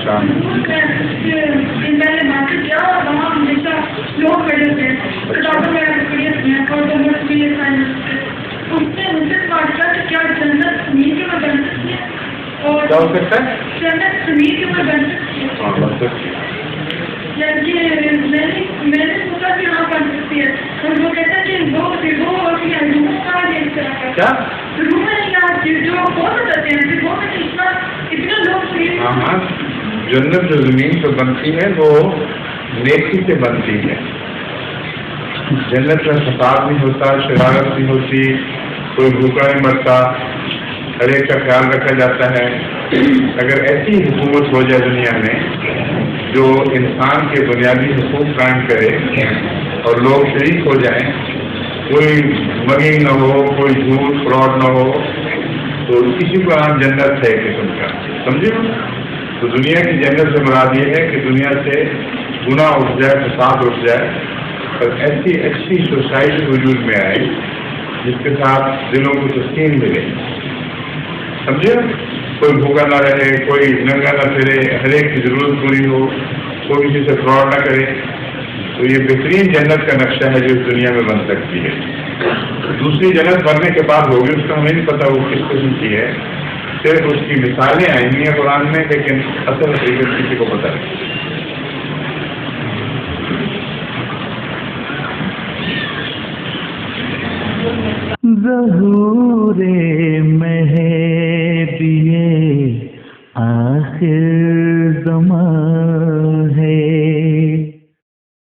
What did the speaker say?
اچھا میں نے مارکیٹ کیا وہاں ہمیشہ لوگ کھڑے ہوتے ہیں کتابوں میں کھڑے ہوتے ہیں اور اس نے مجھ سے سوال کیا کہ کیا جنت زمین کے اوپر بن سکتی ہے اور کیا ہو سکتا ہے؟ جنت زمین کے اوپر بن سکتی ہے. ہاں بن سکتی ہے. میں نے سوچا کہ ہاں بن سکتی ہے اور وہ کہتا ہے کہ وہ روح کا اس طرح کا کیا روح ہے یا جو بہت بتاتے ہیں وہ میں اتنا لوگ شریف. ہاں ہاں جنت جو زمین پہ بنتی ہے وہ نیکی سے بنتی ہے. جنت میں فساد نہیں ہوتا, شرارت نہیں ہوتی, کوئی بھوکا نہیں مرتا, ہر ایک کا خیال رکھا جاتا ہے. اگر ایسی حکومت ہو جائے دنیا میں جو انسان کے بنیادی حقوق قائم کرے اور لوگ شریک ہو جائیں, کوئی مگنگ نہ ہو, کوئی جھوٹ فراڈ نہ ہو, تو کسی کو نام جنت ہے قسم کا, سمجھے. تو دنیا کی جنت سے مراد یہ ہے کہ دنیا سے گناہ اٹھ جائے, فساد اٹھ جائے, اور ایسی اچھی سوسائٹی وجود میں آئے جس کے ساتھ دلوں کو تسکین ملے, سمجھے. کوئی بھوکا نہ رہے, کوئی ننگا نہ پھرے, ہر ایک کی ضرورت پوری ہو, کوئی کسی سے فراڈ نہ کرے. تو یہ بہترین جنت کا نقشہ ہے جو اس دنیا میں بن سکتی ہے. دوسری جنت بننے کے بعد ہوگی اس کا ہمیں نہیں پتہ وہ کس قسم کی ہے, صرف اس کی مثالیں آئی ہیں قرآن میں, لیکن اصل حقیقت کسی کو پتہ نہیں. ظہور